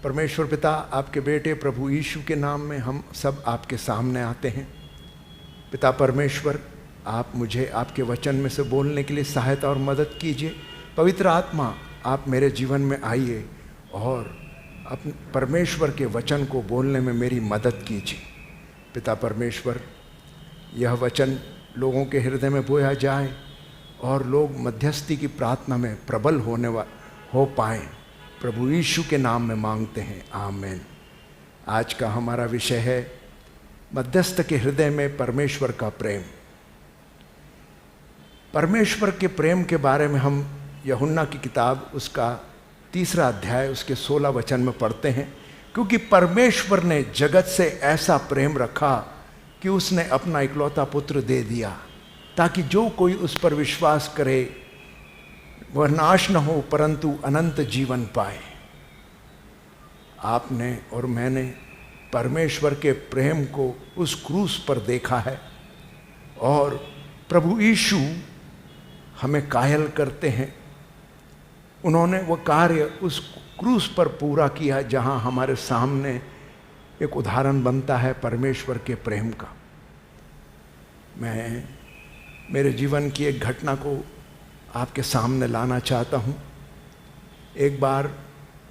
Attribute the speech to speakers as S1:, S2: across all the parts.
S1: परमेश्वर पिता, आपके बेटे प्रभु यीशु के नाम में हम सब आपके सामने आते हैं। पिता परमेश्वर, आप मुझे आपके वचन में से बोलने के लिए सहायता और मदद कीजिए। पवित्र आत्मा, आप मेरे जीवन में आइए और अपने परमेश्वर के वचन को बोलने में मेरी मदद कीजिए। पिता परमेश्वर, यह वचन लोगों के हृदय में बोया जाए और लोग मध्यस्थी की प्रार्थना में प्रबल हो पाएँ। प्रभु यीशु के नाम में मांगते हैं, आमीन। आज का हमारा विषय है मध्यस्थ के हृदय में परमेश्वर का प्रेम। परमेश्वर के प्रेम के बारे में हम यूहन्ना की किताब उसका 3 अध्याय उसके 16 वचन में पढ़ते हैं। क्योंकि परमेश्वर ने जगत से ऐसा प्रेम रखा कि उसने अपना इकलौता पुत्र दे दिया, ताकि जो कोई उस पर विश्वास करे वह नाश न हो परंतु अनंत जीवन पाए। आपने और मैंने परमेश्वर के प्रेम को उस क्रूस पर देखा है और प्रभु यीशु हमें कायल करते हैं। उन्होंने वह कार्य उस क्रूस पर पूरा किया जहां हमारे सामने एक उदाहरण बनता है परमेश्वर के प्रेम का। मैं मेरे जीवन की एक घटना को आपके सामने लाना चाहता हूँ। एक बार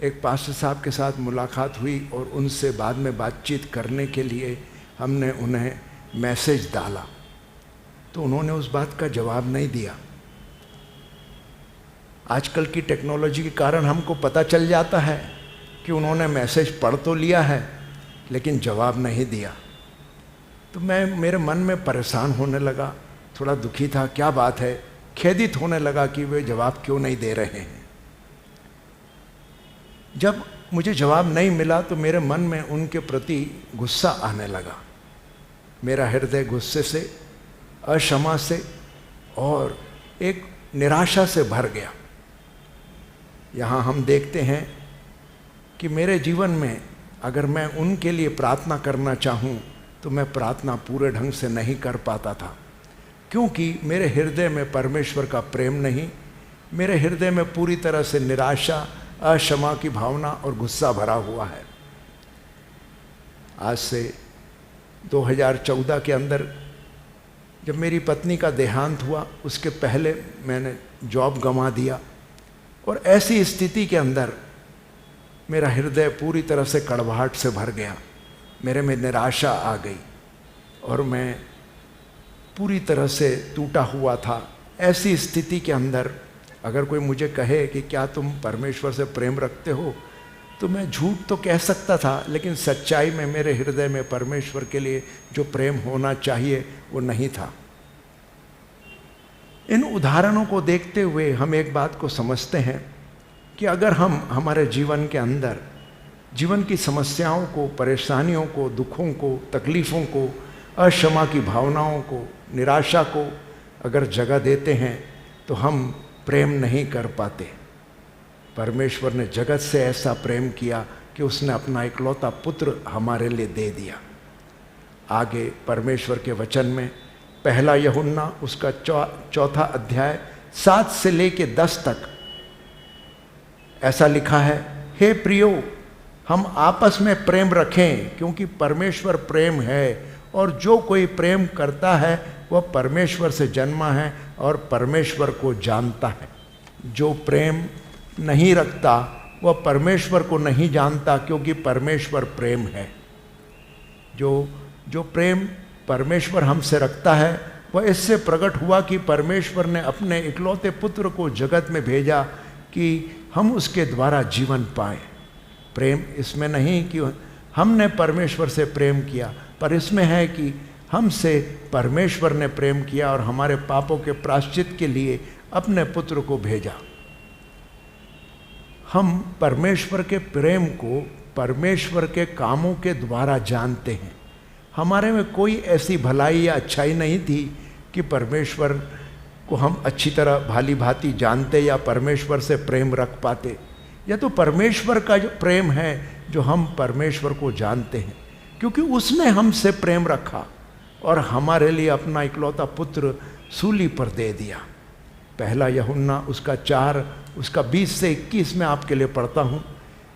S1: एक पास्टर साहब के साथ मुलाकात हुई और उनसे बाद में बातचीत करने के लिए हमने उन्हें मैसेज डाला, तो उन्होंने उस बात का जवाब नहीं दिया। आजकल की टेक्नोलॉजी के कारण हमको पता चल जाता है कि उन्होंने मैसेज पढ़ तो लिया है लेकिन जवाब नहीं दिया। तो मेरे मन में परेशान होने लगा, थोड़ा दुखी था, क्या बात है, खेदित होने लगा कि वे जवाब क्यों नहीं दे रहे हैं। जब मुझे जवाब नहीं मिला तो मेरे मन में उनके प्रति गुस्सा आने लगा। मेरा हृदय गुस्से से, अक्षमा से और एक निराशा से भर गया। यहाँ हम देखते हैं कि मेरे जीवन में अगर मैं उनके लिए प्रार्थना करना चाहूँ तो मैं प्रार्थना पूरे ढंग से नहीं कर पाता था, क्योंकि मेरे हृदय में परमेश्वर का प्रेम नहीं, मेरे हृदय में पूरी तरह से निराशा, अक्षमा की भावना और गुस्सा भरा हुआ है। आज से 2014 के अंदर जब मेरी पत्नी का देहांत हुआ, उसके पहले मैंने जॉब गंवा दिया और ऐसी स्थिति के अंदर मेरा हृदय पूरी तरह से कड़वाहट से भर गया। मेरे में निराशा आ गई और मैं पूरी तरह से टूटा हुआ था। ऐसी स्थिति के अंदर अगर कोई मुझे कहे कि क्या तुम परमेश्वर से प्रेम रखते हो, तो मैं झूठ तो कह सकता था, लेकिन सच्चाई में मेरे हृदय में परमेश्वर के लिए जो प्रेम होना चाहिए वो नहीं था। इन उदाहरणों को देखते हुए हम एक बात को समझते हैं कि अगर हम हमारे जीवन के अंदर जीवन की समस्याओं को, परेशानियों को, दुखों को, तकलीफ़ों को, अक्षमा की भावनाओं को, निराशा को अगर जगह देते हैं तो हम प्रेम नहीं कर पाते। परमेश्वर ने जगत से ऐसा प्रेम किया कि उसने अपना इकलौता पुत्र हमारे लिए दे दिया। आगे परमेश्वर के वचन में 1 यूहन्ना उसका 4 अध्याय 7 से लेके 10 तक ऐसा लिखा है, हे प्रियो, हम आपस में प्रेम रखें क्योंकि परमेश्वर प्रेम है और जो कोई प्रेम करता है वह परमेश्वर से जन्मा है और परमेश्वर को जानता है। जो प्रेम नहीं रखता वह परमेश्वर को नहीं जानता, क्योंकि परमेश्वर प्रेम है। जो प्रेम परमेश्वर हमसे रखता है वह इससे प्रकट हुआ कि परमेश्वर ने अपने इकलौते पुत्र को जगत में भेजा कि हम उसके द्वारा जीवन पाएं। प्रेम इसमें नहीं कि हमने परमेश्वर से प्रेम किया, पर इसमें है कि हमसे परमेश्वर ने प्रेम किया और हमारे पापों के प्रायश्चित के लिए अपने पुत्र को भेजा। हम परमेश्वर के प्रेम को परमेश्वर के कामों के द्वारा जानते हैं। हमारे में कोई ऐसी भलाई या अच्छाई नहीं थी कि परमेश्वर को हम अच्छी तरह भाली भांति जानते या परमेश्वर से प्रेम रख पाते। यह तो परमेश्वर का जो प्रेम है जो हम परमेश्वर को जानते हैं, क्योंकि उसने हमसे प्रेम रखा और हमारे लिए अपना इकलौता पुत्र सूली पर दे दिया। 1 यूहन्ना उसका 4 उसका 20 से 21 में आपके लिए पढ़ता हूँ।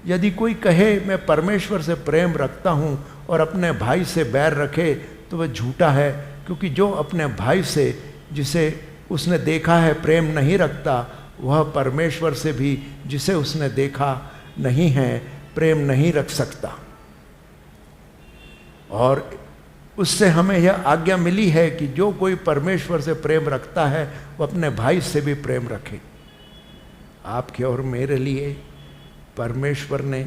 S1: यदि कोई कहे मैं परमेश्वर से प्रेम रखता हूँ और अपने भाई से बैर रखे तो वह झूठा है, क्योंकि जो अपने भाई से जिसे उसने देखा है प्रेम नहीं रखता, वह परमेश्वर से भी जिसे उसने देखा नहीं है प्रेम नहीं रख सकता। और उससे हमें यह आज्ञा मिली है कि जो कोई परमेश्वर से प्रेम रखता है वह अपने भाई से भी प्रेम रखे। आपके और मेरे लिए परमेश्वर ने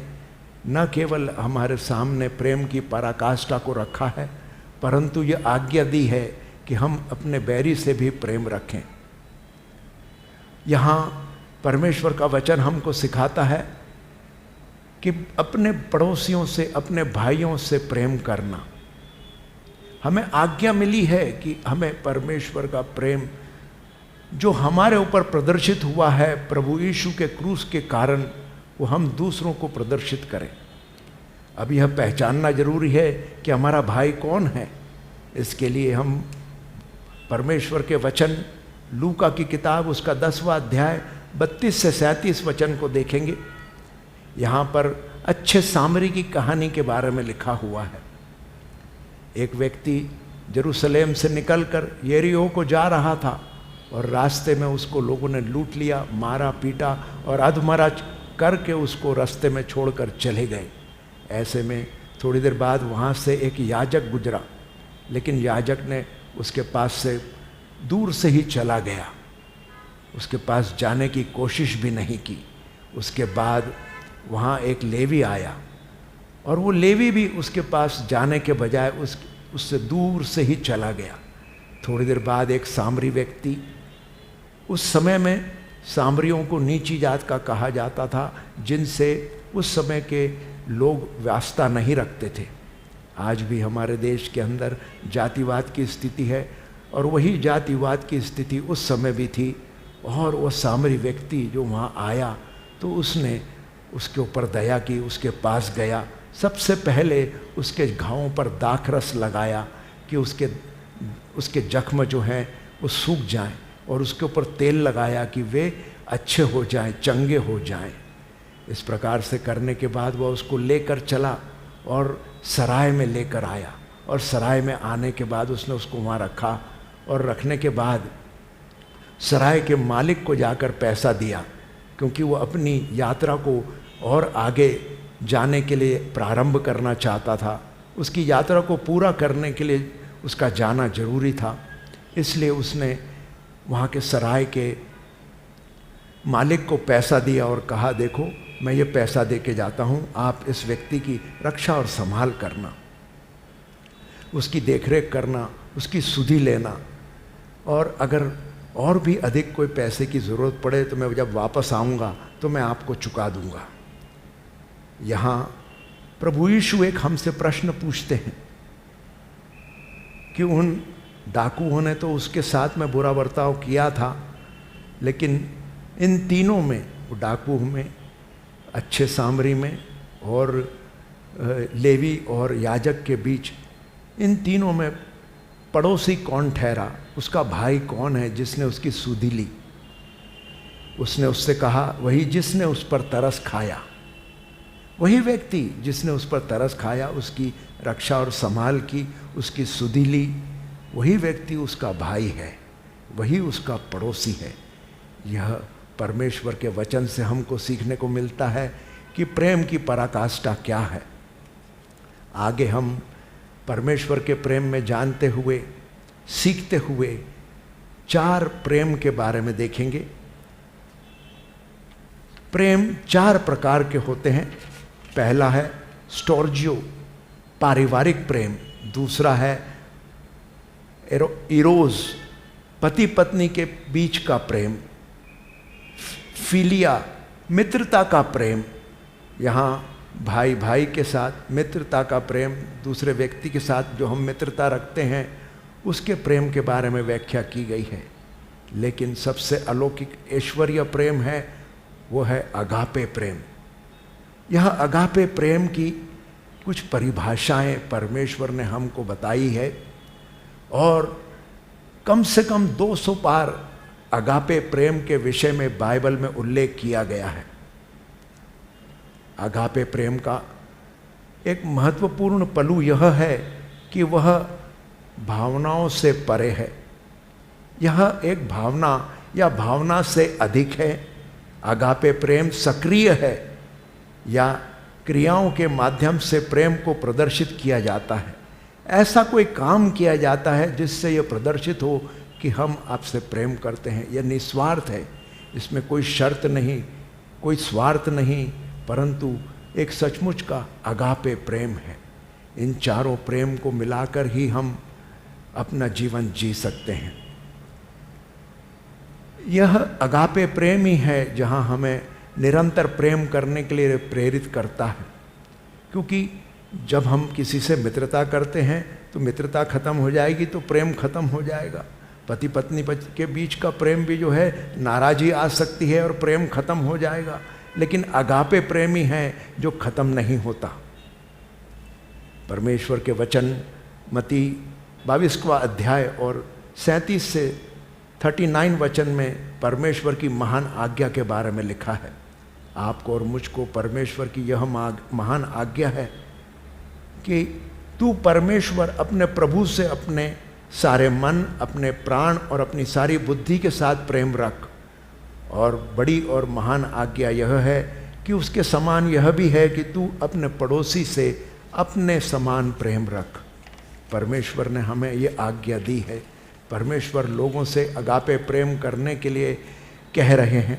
S1: न केवल हमारे सामने प्रेम की पराकाष्ठा को रखा है, परंतु यह आज्ञा दी है कि हम अपने बैरी से भी प्रेम रखें। यहाँ परमेश्वर का वचन हमको सिखाता है कि अपने पड़ोसियों से, अपने भाइयों से प्रेम करना। हमें आज्ञा मिली है कि हमें परमेश्वर का प्रेम जो हमारे ऊपर प्रदर्शित हुआ है प्रभु यीशु के क्रूस के कारण, वो हम दूसरों को प्रदर्शित करें। अब यह पहचानना जरूरी है कि हमारा भाई कौन है। इसके लिए हम परमेश्वर के वचन लूका की किताब उसका 10वां अध्याय 32 से 37 वचन को देखेंगे। यहाँ पर अच्छे सामरी की कहानी के बारे में लिखा हुआ है। एक व्यक्ति जेरूसलेम से निकलकर यरीहो को जा रहा था और रास्ते में उसको लोगों ने लूट लिया, मारा पीटा और अधमरा करके उसको रास्ते में छोड़कर चले गए। ऐसे में थोड़ी देर बाद वहाँ से एक याजक गुजरा, लेकिन याजक ने उसके पास से दूर से ही चला गया, उसके पास जाने की कोशिश भी नहीं की। उसके बाद वहाँ एक लेवी आया और वो लेवी भी उसके पास जाने के बजाय उससे दूर से ही चला गया। थोड़ी देर बाद एक सामरी व्यक्ति, उस समय में सामरियों को नीची जात का कहा जाता था, जिनसे उस समय के लोग वास्ता नहीं रखते थे। आज भी हमारे देश के अंदर जातिवाद की स्थिति है और वही जातिवाद की स्थिति उस समय भी थी। और वह सामरी व्यक्ति जो वहाँ आया तो उसने उसके ऊपर दया की, उसके पास गया, सबसे पहले उसके घावों पर दाखरस लगाया कि उसके जख्म जो हैं वो सूख जाएं, और उसके ऊपर तेल लगाया कि वे अच्छे हो जाएं, चंगे हो जाएं। इस प्रकार से करने के बाद वह उसको लेकर चला और सराय में लेकर आया, और सराय में आने के बाद उसने उसको वहाँ रखा, और रखने के बाद सराय के मालिक को जाकर पैसा दिया, क्योंकि वो अपनी यात्रा को और आगे जाने के लिए प्रारंभ करना चाहता था। उसकी यात्रा को पूरा करने के लिए उसका जाना जरूरी था। इसलिए उसने वहाँ के सराय के मालिक को पैसा दिया और कहा, देखो मैं ये पैसा दे के जाता हूँ, आप इस व्यक्ति की रक्षा और संभाल करना, उसकी देखरेख करना, उसकी सुधि लेना, और अगर और भी अधिक कोई पैसे की ज़रूरत पड़े तो मैं जब वापस आऊँगा तो मैं आपको चुका दूँगा। यहाँ प्रभु यीशु एक हमसे प्रश्न पूछते हैं कि उन डाकुओं ने तो उसके साथ में बुरा बर्ताव किया था, लेकिन इन तीनों में, वो डाकू में, अच्छे सामरी में और लेवी और याजक के बीच, इन तीनों में पड़ोसी कौन ठहरा? उसका भाई कौन है जिसने उसकी सुधि ली? उसने उससे कहा, वही जिसने उस पर तरस खाया, वही व्यक्ति जिसने उस पर तरस खाया, उसकी रक्षा और संभाल की, उसकी सुधि ली, वही व्यक्ति उसका भाई है, वही उसका पड़ोसी है। यह परमेश्वर के वचन से हमको सीखने को मिलता है कि प्रेम की पराकाष्ठा क्या है। आगे हम परमेश्वर के प्रेम में जानते हुए, सीखते हुए 4 प्रेम के बारे में देखेंगे। प्रेम 4 प्रकार के होते हैं। पहला है स्टोर्जियो, पारिवारिक प्रेम। दूसरा है इरोज, पति पत्नी के बीच का प्रेम। फिलिया, मित्रता का प्रेम। यहाँ भाई भाई के साथ मित्रता का प्रेम, दूसरे व्यक्ति के साथ जो हम मित्रता रखते हैं उसके प्रेम के बारे में व्याख्या की गई है। लेकिन सबसे अलौकिक ऐश्वर्य प्रेम है, वो है अगापे प्रेम। यह अगापे प्रेम की कुछ परिभाषाएं परमेश्वर ने हमको बताई है, और कम से कम 200 पार अगापे प्रेम के विषय में बाइबल में उल्लेख किया गया है। अगापे प्रेम का एक महत्वपूर्ण पहलू यह है कि वह भावनाओं से परे है। यह एक भावना या भावना से अधिक है। अगापे प्रेम सक्रिय है या क्रियाओं के माध्यम से प्रेम को प्रदर्शित किया जाता है। ऐसा कोई काम किया जाता है जिससे यह प्रदर्शित हो कि हम आपसे प्रेम करते हैं। यह निस्वार्थ है, इसमें कोई शर्त नहीं, कोई स्वार्थ नहीं, परंतु एक सचमुच का अगापे प्रेम है। इन चारों प्रेम को मिलाकर ही हम अपना जीवन जी सकते हैं। यह अगापे प्रेम ही है जहाँ हमें निरंतर प्रेम करने के लिए प्रेरित करता है, क्योंकि जब हम किसी से मित्रता करते हैं तो मित्रता खत्म हो जाएगी तो प्रेम खत्म हो जाएगा। पति पत्नी के बीच का प्रेम भी जो है नाराज़गी आ सकती है और प्रेम खत्म हो जाएगा, लेकिन अगापे प्रेम ही है जो खत्म नहीं होता। परमेश्वर के वचन मत्ती 22वां अध्याय और 37 से 39 वचन में परमेश्वर की महान आज्ञा के बारे में लिखा है। आपको और मुझको परमेश्वर की यह महान आज्ञा है कि तू परमेश्वर अपने प्रभु से अपने सारे मन, अपने प्राण और अपनी सारी बुद्धि के साथ प्रेम रख। और बड़ी और महान आज्ञा यह है कि उसके समान यह भी है कि तू अपने पड़ोसी से अपने समान प्रेम रख। परमेश्वर ने हमें ये आज्ञा दी है। परमेश्वर लोगों से अगापे प्रेम करने के लिए कह रहे हैं।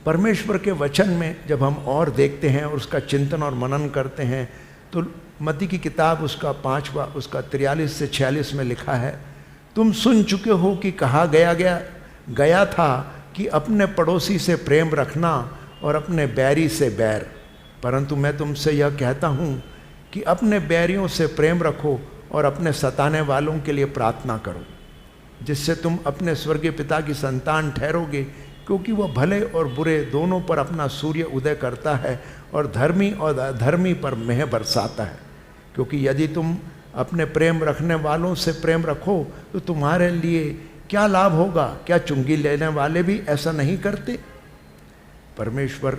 S1: परमेश्वर के वचन में जब हम और देखते हैं और उसका चिंतन और मनन करते हैं तो मत्ती की किताब उसका 5वां उसका 43 से 46 में लिखा है, तुम सुन चुके हो कि कहा गया था कि अपने पड़ोसी से प्रेम रखना और अपने बैरी से बैर, परंतु मैं तुमसे यह कहता हूँ कि अपने बैरियों से प्रेम रखो और अपने सताने वालों के लिए प्रार्थना करो, जिससे तुम अपने स्वर्गीय पिता की संतान ठहरोगे, क्योंकि वह भले और बुरे दोनों पर अपना सूर्य उदय करता है और धर्मी और अधर्मी पर मेह बरसाता है। क्योंकि यदि तुम अपने प्रेम रखने वालों से प्रेम रखो तो तुम्हारे लिए क्या लाभ होगा? क्या चुंगी लेने वाले भी ऐसा नहीं करते? परमेश्वर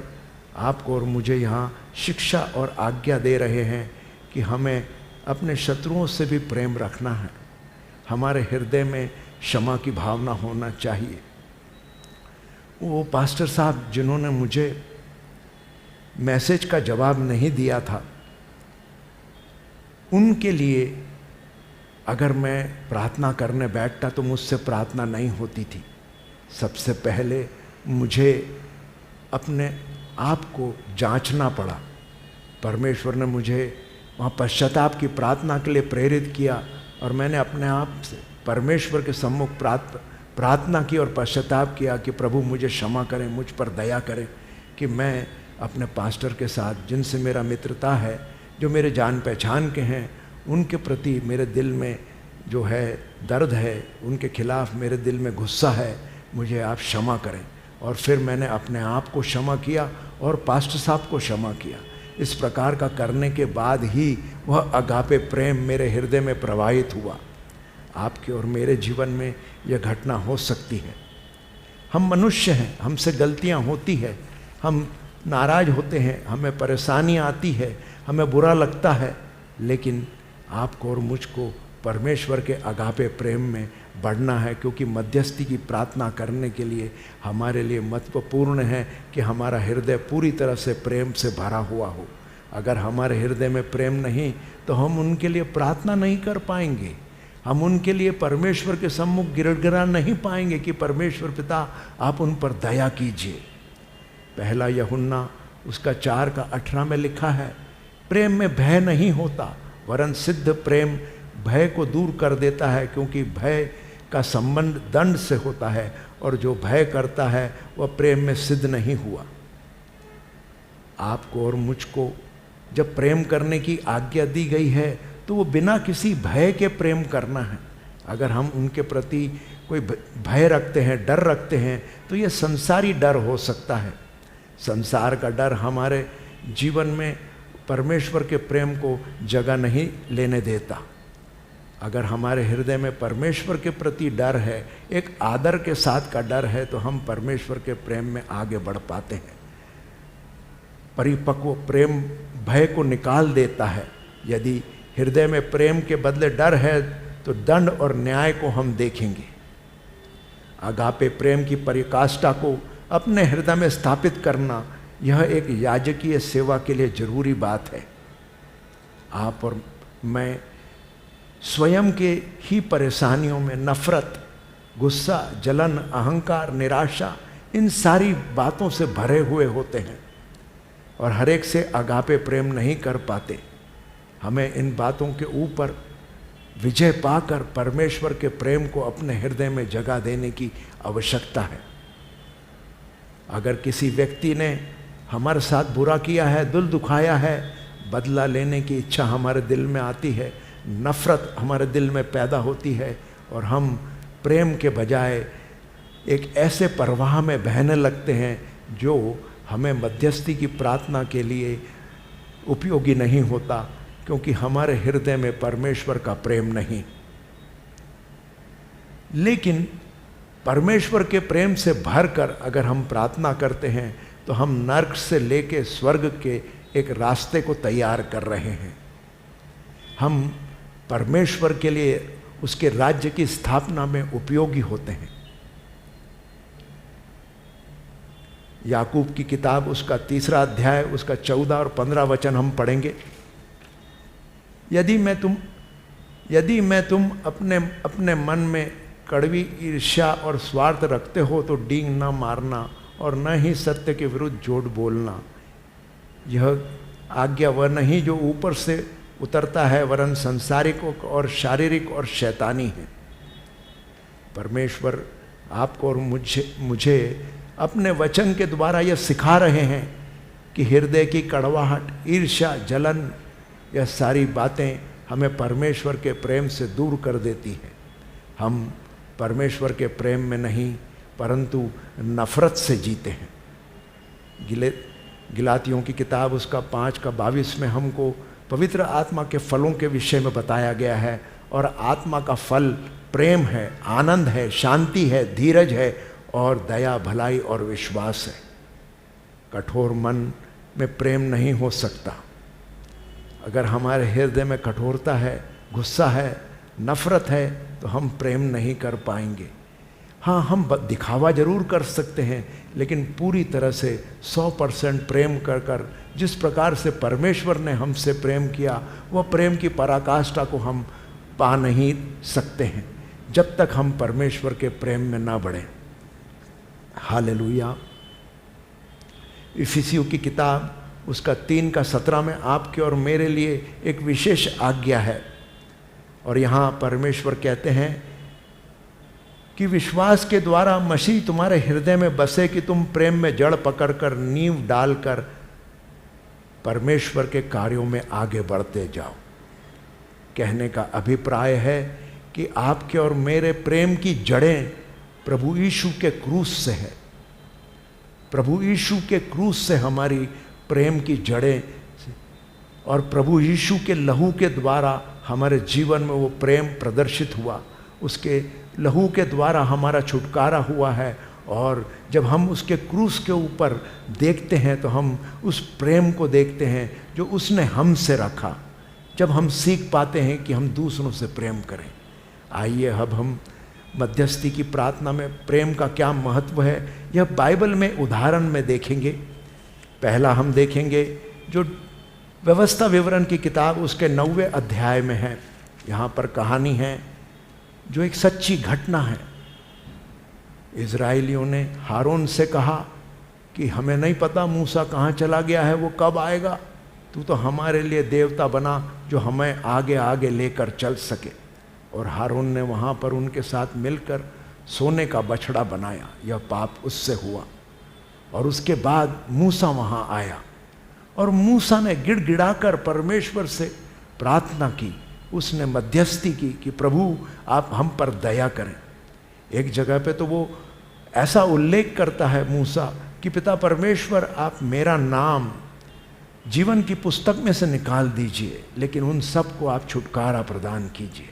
S1: आपको और मुझे यहाँ शिक्षा और आज्ञा दे रहे हैं कि हमें अपने शत्रुओं से भी प्रेम रखना है। हमारे हृदय में क्षमा की भावना होना चाहिए। वो पास्टर साहब जिन्होंने मुझे मैसेज का जवाब नहीं दिया था, उनके लिए अगर मैं प्रार्थना करने बैठता तो मुझसे प्रार्थना नहीं होती थी। सबसे पहले मुझे अपने आप को जांचना पड़ा। परमेश्वर ने मुझे वहाँ पश्चाताप की प्रार्थना के लिए प्रेरित किया और मैंने अपने आप से परमेश्वर के सम्मुख प्रार्थना की और पश्चाताप किया कि प्रभु मुझे क्षमा करें, मुझ पर दया करें कि मैं अपने पास्टर के साथ जिनसे मेरा मित्रता है, जो मेरे जान पहचान के हैं, उनके प्रति मेरे दिल में जो है दर्द है, उनके खिलाफ मेरे दिल में गुस्सा है, मुझे आप क्षमा करें। और फिर मैंने अपने आप को क्षमा किया और पास्टर साहब को क्षमा किया। इस प्रकार का करने के बाद ही वह अगापे प्रेम मेरे हृदय में प्रवाहित हुआ। आपके और मेरे जीवन में यह घटना हो सकती है। हम मनुष्य हैं, हमसे गलतियां होती है, हम नाराज होते हैं, हमें परेशानी आती है, हमें बुरा लगता है, लेकिन आपको और मुझको परमेश्वर के अगापे प्रेम में बढ़ना है, क्योंकि मध्यस्थी की प्रार्थना करने के लिए हमारे लिए महत्वपूर्ण है कि हमारा हृदय पूरी तरह से प्रेम से भरा हुआ हो। अगर हमारे हृदय में प्रेम नहीं तो हम उनके लिए प्रार्थना नहीं कर पाएंगे, हम उनके लिए परमेश्वर के सम्मुख गिड़गिड़ा नहीं पाएंगे कि परमेश्वर पिता आप उन पर दया कीजिए। पहला यूहन्ना उसका 4:18 में लिखा है, प्रेम में भय नहीं होता, वरन सिद्ध प्रेम भय को दूर कर देता है, क्योंकि भय का संबंध दंड से होता है और जो भय करता है वह प्रेम में सिद्ध नहीं हुआ। आपको और मुझको जब प्रेम करने की आज्ञा दी गई है तो वो बिना किसी भय के प्रेम करना है। अगर हम उनके प्रति कोई भय रखते हैं, डर रखते हैं, तो ये संसारी डर हो सकता है। संसार का डर हमारे जीवन में परमेश्वर के प्रेम को जगह नहीं लेने देता। अगर हमारे हृदय में परमेश्वर के प्रति डर है, एक आदर के साथ का डर है, तो हम परमेश्वर के प्रेम में आगे बढ़ पाते हैं। परिपक्व प्रेम भय को निकाल देता है। यदि हृदय में प्रेम के बदले डर है तो दंड और न्याय को हम देखेंगे। अगापे प्रेम की परिकाष्ठा को अपने हृदय में स्थापित करना, यह एक याजकीय सेवा के लिए जरूरी बात है। आप और मैं स्वयं के ही परेशानियों में नफरत, गुस्सा, जलन, अहंकार, निराशा, इन सारी बातों से भरे हुए होते हैं और हर एक से अगापे प्रेम नहीं कर पाते। हमें इन बातों के ऊपर विजय पाकर परमेश्वर के प्रेम को अपने हृदय में जगह देने की आवश्यकता है। अगर किसी व्यक्ति ने हमारे साथ बुरा किया है, दिल दुखाया है, बदला लेने की इच्छा हमारे दिल में आती है, नफरत हमारे दिल में पैदा होती है और हम प्रेम के बजाय एक ऐसे प्रवाह में बहने लगते हैं जो हमें मध्यस्थी की प्रार्थना के लिए उपयोगी नहीं होता, क्योंकि हमारे हृदय में परमेश्वर का प्रेम नहीं। लेकिन परमेश्वर के प्रेम से भरकर अगर हम प्रार्थना करते हैं तो हम नरक से लेके स्वर्ग के एक रास्ते को तैयार कर रहे हैं। हम परमेश्वर के लिए, उसके राज्य की स्थापना में उपयोगी होते हैं। याकूब की किताब उसका 3 अध्याय उसका 14 और 15 वचन हम पढ़ेंगे। यदि मैं तुम अपने मन में कड़वी ईर्ष्या और स्वार्थ रखते हो तो डींग न मारना और न ही सत्य के विरुद्ध झूठ बोलना। यह आज्ञा वह नहीं जो ऊपर से उतरता है, वरन संसारिक और शारीरिक और शैतानी है। परमेश्वर आपको और मुझे अपने वचन के द्वारा यह सिखा रहे हैं कि हृदय की कड़वाहट, ईर्ष्या, जलन, यह सारी बातें हमें परमेश्वर के प्रेम से दूर कर देती है। हम परमेश्वर के प्रेम में नहीं परंतु नफरत से जीते हैं। गिलातियों की किताब उसका 5 का 22 में हमको पवित्र आत्मा के फलों के विषय में बताया गया है। और आत्मा का फल प्रेम है, आनंद है, शांति है, धीरज है और दया, भलाई और विश्वास है। कठोर मन में प्रेम नहीं हो सकता। अगर हमारे हृदय में कठोरता है, गुस्सा है, नफरत है तो हम प्रेम नहीं कर पाएंगे। हाँ, हम दिखावा जरूर कर सकते हैं, लेकिन पूरी तरह से 100% प्रेम कर जिस प्रकार से परमेश्वर ने हमसे प्रेम किया, वह प्रेम की पराकाष्ठा को हम पा नहीं सकते हैं जब तक हम परमेश्वर के प्रेम में ना बढ़ें। हालेलुया। इफिसियों की किताब उसका 3 का 17 में आपके और मेरे लिए एक विशेष आज्ञा है। और यहाँ परमेश्वर कहते हैं कि विश्वास के द्वारा मसीह तुम्हारे हृदय में बसे कि तुम प्रेम में जड़ पकड़कर, नींव डालकर परमेश्वर के कार्यों में आगे बढ़ते जाओ। कहने का अभिप्राय है कि आपके और मेरे प्रेम की जड़ें प्रभु यीशु के क्रूस से है। प्रभु यीशु के क्रूस से हमारी प्रेम की जड़ें, और प्रभु यीशु के लहू के द्वारा हमारे जीवन में वो प्रेम प्रदर्शित हुआ। उसके लहू के द्वारा हमारा छुटकारा हुआ है। और जब हम उसके क्रूस के ऊपर देखते हैं तो हम उस प्रेम को देखते हैं जो उसने हमसे रखा। जब हम सीख पाते हैं कि हम दूसरों से प्रेम करें। आइए अब हम मध्यस्थी की प्रार्थना में प्रेम का क्या महत्व है यह बाइबल में उदाहरण में देखेंगे। पहला हम देखेंगे जो व्यवस्था विवरण की किताब उसके 9वें अध्याय में है। यहाँ पर कहानी है जो एक सच्ची घटना है। इजराइलियों ने हारून से कहा कि हमें नहीं पता मूसा कहाँ चला गया है, वो कब आएगा, तू तो हमारे लिए देवता बना जो हमें आगे आगे लेकर चल सके। और हारून ने वहाँ पर उनके साथ मिलकर सोने का बछड़ा बनाया। यह पाप उससे हुआ। और उसके बाद मूसा वहाँ आया और मूसा ने गिड़गिड़ाकर परमेश्वर से प्रार्थना की। उसने मध्यस्थी की कि प्रभु आप हम पर दया करें। एक जगह पे तो वो ऐसा उल्लेख करता है मूसा कि पिता परमेश्वर आप मेरा नाम जीवन की पुस्तक में से निकाल दीजिए, लेकिन उन सबको आप छुटकारा प्रदान कीजिए।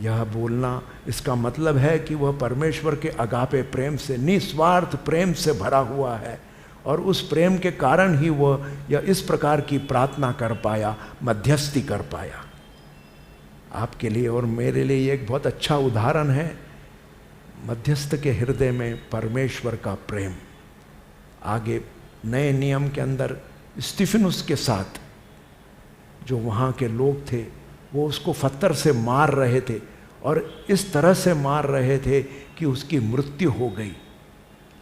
S1: यह बोलना इसका मतलब है कि वह परमेश्वर के अगापे प्रेम से, निस्वार्थ प्रेम से भरा हुआ है और उस प्रेम के कारण ही वह यह इस प्रकार की प्रार्थना कर पाया, मध्यस्थी कर पाया। आपके लिए और मेरे लिए ये एक बहुत अच्छा उदाहरण है मध्यस्थ के हृदय में परमेश्वर का प्रेम। आगे नए नियम के अंदर स्तिफनुस के साथ जो वहाँ के लोग थे वो उसको पत्थर से मार रहे थे और इस तरह से मार रहे थे कि उसकी मृत्यु हो गई,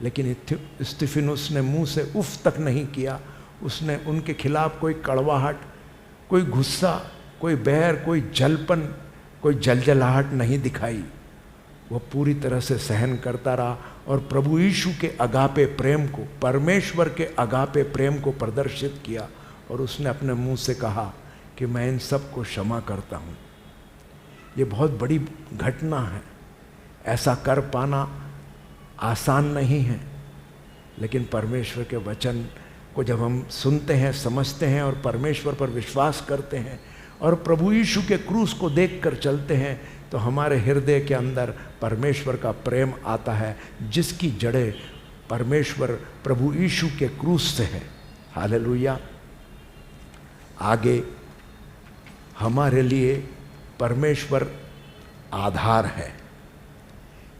S1: लेकिन स्तिफनुस ने मुंह से उफ तक नहीं किया। उसने उनके खिलाफ कोई कड़वाहट, कोई गुस्सा, कोई बैर, कोई जलपन, कोई जलजलाहट नहीं दिखाई। वह पूरी तरह से सहन करता रहा और प्रभु यीशु के अगापे प्रेम को, परमेश्वर के अगापे प्रेम को प्रदर्शित किया और उसने अपने मुंह से कहा कि मैं इन सब को क्षमा करता हूँ। ये बहुत बड़ी घटना है, ऐसा कर पाना आसान नहीं है, लेकिन परमेश्वर के वचन को जब हम सुनते हैं, समझते हैं और परमेश्वर पर विश्वास करते हैं और प्रभु यीशु के क्रूस को देखकर चलते हैं तो हमारे हृदय के अंदर परमेश्वर का प्रेम आता है, जिसकी जड़ें परमेश्वर प्रभु यीशु के क्रूस से है। हालेलुया। आगे हमारे लिए परमेश्वर आधार है।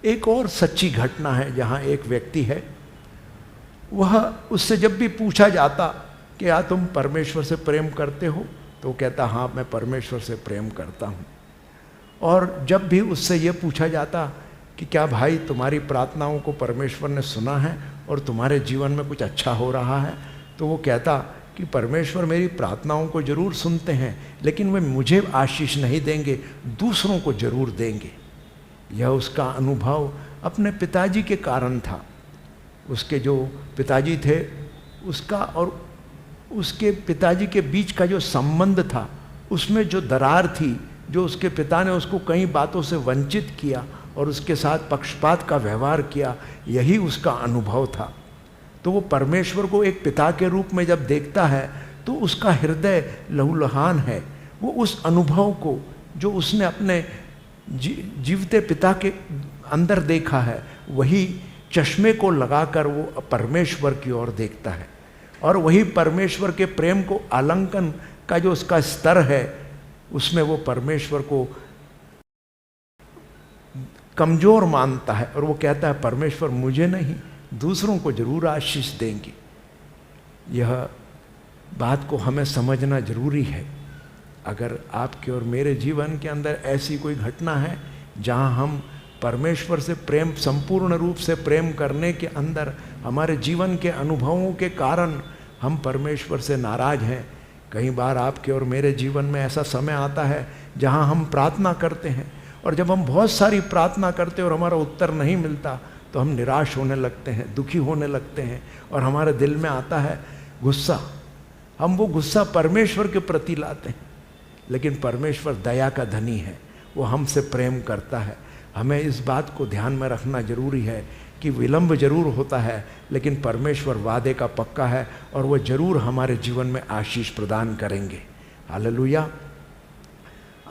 S1: एक और सच्ची घटना है जहाँ एक व्यक्ति है, वह उससे जब भी पूछा जाता कि क्या तुम परमेश्वर से प्रेम करते हो, तो वो कहता हाँ मैं परमेश्वर से प्रेम करता हूँ। और जब भी उससे यह पूछा जाता कि क्या भाई तुम्हारी प्रार्थनाओं को परमेश्वर ने सुना है और तुम्हारे जीवन में कुछ अच्छा हो रहा है, तो वो कहता कि परमेश्वर मेरी प्रार्थनाओं को जरूर सुनते हैं, लेकिन वे मुझे आशीष नहीं देंगे, दूसरों को जरूर देंगे। यह उसका अनुभव अपने पिताजी के कारण था। उसके जो पिताजी थे उसका और उसके पिताजी के बीच का जो संबंध था उसमें जो दरार थी, जो उसके पिता ने उसको कई बातों से वंचित किया और उसके साथ पक्षपात का व्यवहार किया, यही उसका अनुभव था। तो वो परमेश्वर को एक पिता के रूप में जब देखता है तो उसका हृदय लहूलुहान है। वो उस अनुभव को जो उसने अपने जीवते पिता के अंदर देखा है, वही चश्मे को लगाकर वो परमेश्वर की ओर देखता है और वही परमेश्वर के प्रेम को आलंकन का जो उसका स्तर है, उसमें वो परमेश्वर को कमजोर मानता है और वो कहता है परमेश्वर मुझे नहीं, दूसरों को जरूर आशीष देंगे। यह बात को हमें समझना जरूरी है। अगर आपके और मेरे जीवन के अंदर ऐसी कोई घटना है जहां हम परमेश्वर से प्रेम, संपूर्ण रूप से प्रेम करने के अंदर हमारे जीवन के अनुभवों के कारण हम परमेश्वर से नाराज हैं, कई बार आपके और मेरे जीवन में ऐसा समय आता है जहां हम प्रार्थना करते हैं और जब हम बहुत सारी प्रार्थना करते हैं और हमारा उत्तर नहीं मिलता तो हम निराश होने लगते हैं, दुखी होने लगते हैं और हमारे दिल में आता है गुस्सा। हम वो गुस्सा परमेश्वर के प्रति लाते हैं, लेकिन परमेश्वर दया का धनी है, वो हमसे प्रेम करता है। हमें इस बात को ध्यान में रखना जरूरी है कि विलंब जरूर होता है, लेकिन परमेश्वर वादे का पक्का है और वह जरूर हमारे जीवन में आशीष प्रदान करेंगे। हालेलुया।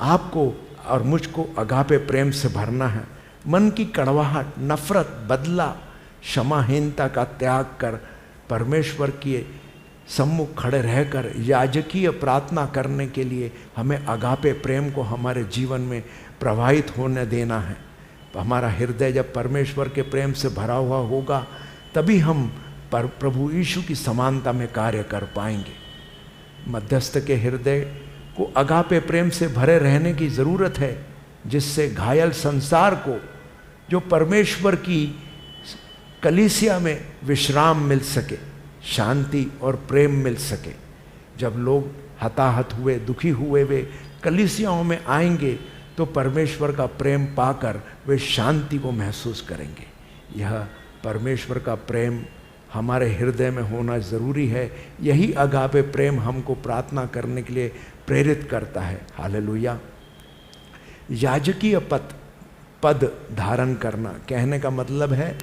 S1: आपको और मुझको अगापे प्रेम से भरना है। मन की कड़वाहट, नफरत, बदला, क्षमाहीनता का त्याग कर परमेश्वर के सम्मुख खड़े रहकर याजकीय प्रार्थना करने के लिए हमें अगापे प्रेम को हमारे जीवन में प्रवाहित होने देना है। हमारा हृदय जब परमेश्वर के प्रेम से भरा हुआ होगा तभी हम प्रभु यीशु की समानता में कार्य कर पाएंगे। मध्यस्थ के हृदय को अगापे प्रेम से भरे रहने की ज़रूरत है, जिससे घायल संसार को जो परमेश्वर की कलीसिया में विश्राम मिल सके, शांति और प्रेम मिल सके। जब लोग हताहत हुए, दुखी हुए वे कलीसियाओं में आएंगे तो परमेश्वर का प्रेम पाकर वे शांति को महसूस करेंगे। यह परमेश्वर का प्रेम हमारे हृदय में होना ज़रूरी है। यही अगापे प्रेम हमको प्रार्थना करने के लिए प्रेरित करता है। हालेलुया। याजकीय पद धारण करना कहने का मतलब है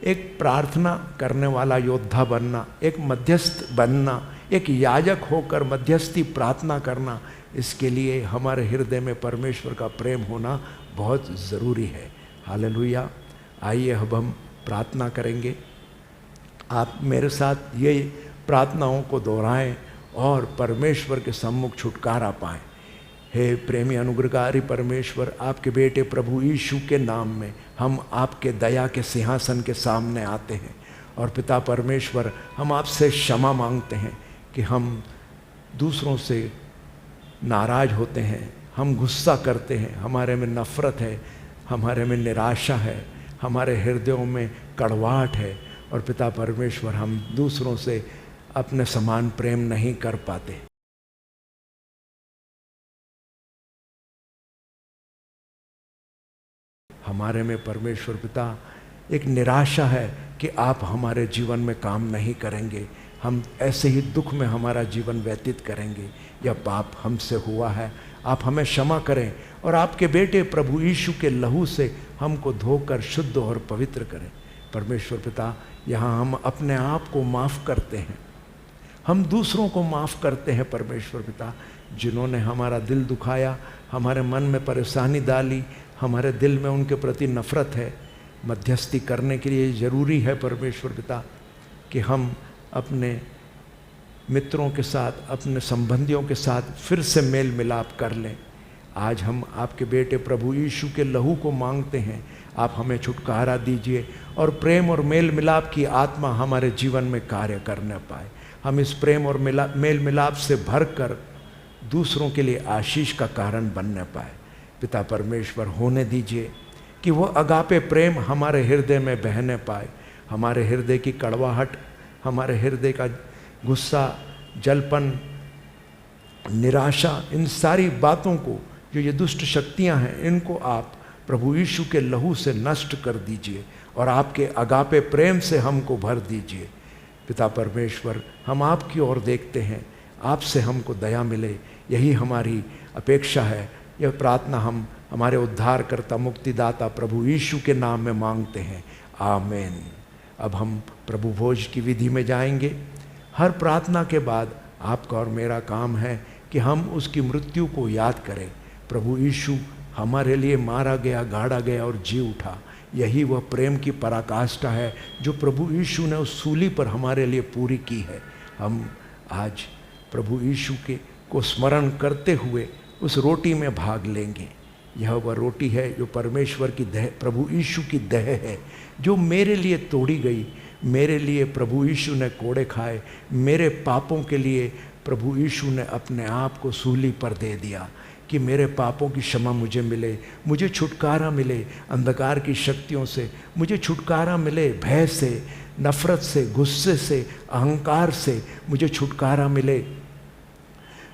S1: एक प्रार्थना करने वाला योद्धा बनना, एक मध्यस्थ बनना, एक याजक होकर मध्यस्थी प्रार्थना करना। इसके लिए हमारे हृदय में परमेश्वर का प्रेम होना बहुत ज़रूरी है। हालेलुया। आइए अब हम प्रार्थना करेंगे। आप मेरे साथ ये प्रार्थनाओं को दोहराएं और परमेश्वर के सम्मुख छुटकारा पाएं। हे प्रेमी अनुग्रहकारी परमेश्वर, आपके बेटे प्रभु यीशु के नाम में हम आपके दया के सिंहासन के सामने आते हैं और पिता परमेश्वर, हम आपसे क्षमा मांगते हैं कि हम दूसरों से नाराज होते हैं, हम गुस्सा करते हैं, हमारे में नफ़रत है, हमारे में निराशा है, हमारे हृदयों में कड़वाहट है और पिता परमेश्वर हम दूसरों से अपने समान प्रेम नहीं कर पाते। हमारे में परमेश्वर पिता एक निराशा है कि आप हमारे जीवन में काम नहीं करेंगे, हम ऐसे ही दुख में हमारा जीवन व्यतीत करेंगे। यह पाप हमसे हुआ है, आप हमें क्षमा करें और आपके बेटे प्रभु यीशु के लहू से हमको धोकर शुद्ध और पवित्र करें। परमेश्वर पिता, यहाँ हम अपने आप को माफ़ करते हैं, हम दूसरों को माफ़ करते हैं। परमेश्वर पिता, जिन्होंने हमारा दिल दुखाया, हमारे मन में परेशानी डाली, हमारे दिल में उनके प्रति नफ़रत है, मध्यस्थी करने के लिए ज़रूरी है परमेश्वर पिता कि हम अपने मित्रों के साथ, अपने संबंधियों के साथ फिर से मेल मिलाप कर लें। आज हम आपके बेटे प्रभु यीशु के लहू को मांगते हैं, आप हमें छुटकारा दीजिए और प्रेम और मेल मिलाप की आत्मा हमारे जीवन में कार्य करने पाए। हम इस प्रेम और मेल मिलाप से भरकर दूसरों के लिए आशीष का कारण बनने पाए। पिता परमेश्वर, होने दीजिए कि वो अगापे प्रेम हमारे हृदय में बहने पाए। हमारे हृदय की कड़वाहट, हमारे हृदय का गुस्सा, जलपन, निराशा, इन सारी बातों को, जो ये दुष्ट शक्तियां हैं, इनको आप प्रभु यीशु के लहू से नष्ट कर दीजिए और आपके अगापे प्रेम से हमको भर दीजिए। पिता परमेश्वर, हम आपकी ओर देखते हैं, आपसे हमको दया मिले, यही हमारी अपेक्षा है। यह प्रार्थना हम हमारे उद्धारकर्ता मुक्तिदाता प्रभु यीशु के नाम में मांगते हैं, आमीन। अब हम प्रभु भोज की विधि में जाएंगे। हर प्रार्थना के बाद आपका और मेरा काम है कि हम उसकी मृत्यु को याद करें। प्रभु यीशु हमारे लिए मारा गया, गाड़ा गया और जी उठा। यही वह प्रेम की पराकाष्ठा है जो प्रभु यीशु ने उस सूली पर हमारे लिए पूरी की है। हम आज प्रभु यीशु को स्मरण करते हुए उस रोटी में भाग लेंगे। यह वह रोटी है जो परमेश्वर की देह, प्रभु यीशु की देह है, जो मेरे लिए तोड़ी गई। मेरे लिए प्रभु यीशु ने कोड़े खाए, मेरे पापों के लिए प्रभु यीशु ने अपने आप को सूली पर दे दिया कि मेरे पापों की क्षमा मुझे मिले, मुझे छुटकारा मिले अंधकार की शक्तियों से, मुझे छुटकारा मिले भय से, नफ़रत से, गुस्से से, अहंकार से, मुझे छुटकारा मिले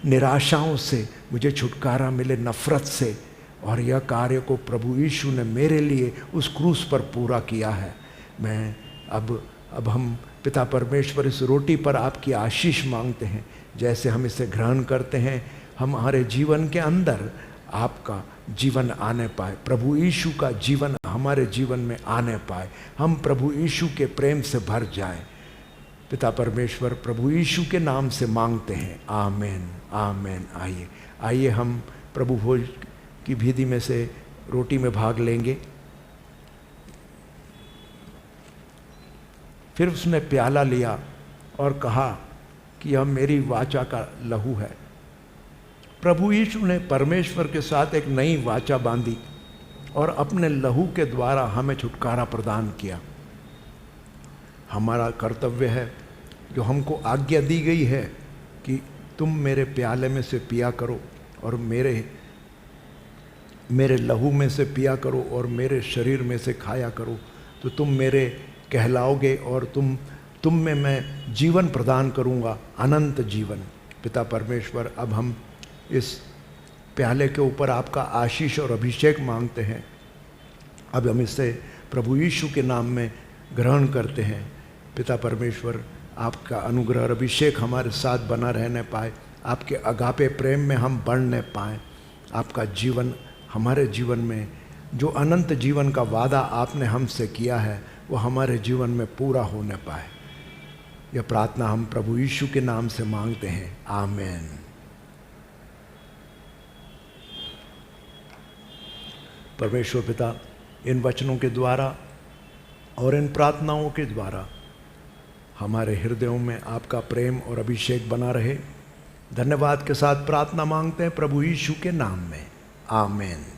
S1: निराशाओं से, मुझे छुटकारा मिले नफ़रत से। और यह कार्य को प्रभु यीशु ने मेरे लिए उस क्रूस पर पूरा किया है। मैं अब हम पिता परमेश्वर इस रोटी पर आपकी आशीष मांगते हैं। जैसे हम इसे ग्रहण करते हैं, हमारे जीवन के अंदर आपका जीवन आने पाए, प्रभु यीशु का जीवन हमारे जीवन में आने पाए, हम प्रभु यीशु के प्रेम से भर जाएं। पिता परमेश्वर, प्रभु यीशु के नाम से मांगते हैं, आमीन, आमीन। आइए हम प्रभु भोज की विधि में से रोटी में भाग लेंगे। फिर उसने प्याला लिया और कहा कि यह मेरी वाचा का लहू है। प्रभु यीशु ने परमेश्वर के साथ एक नई वाचा बांधी और अपने लहू के द्वारा हमें छुटकारा प्रदान किया। हमारा कर्तव्य है, जो हमको आज्ञा दी गई है कि तुम मेरे प्याले में से पिया करो और मेरे लहू में से पिया करो और मेरे शरीर में से खाया करो, तो तुम मेरे कहलाओगे और तुम में मैं जीवन प्रदान करूँगा, अनंत जीवन। पिता परमेश्वर, अब हम इस प्याले के ऊपर आपका आशीष और अभिषेक मांगते हैं। अब हम इसे प्रभु यीशु के नाम में ग्रहण करते हैं। पिता परमेश्वर, आपका अनुग्रह और अभिषेक हमारे साथ बना रहने पाए, आपके अगापे प्रेम में हम बढ़ने पाएँ, आपका जीवन हमारे जीवन में, जो अनंत जीवन का वादा आपने हमसे किया है, वो हमारे जीवन में पूरा होने पाए। यह प्रार्थना हम प्रभु यीशु के नाम से मांगते हैं, आमीन। परमेश्वर पिता, इन वचनों के द्वारा और इन प्रार्थनाओं के द्वारा हमारे हृदयों में आपका प्रेम और अभिषेक बना रहे। धन्यवाद के साथ प्रार्थना मांगते हैं प्रभु यीशु के नाम में, आमीन।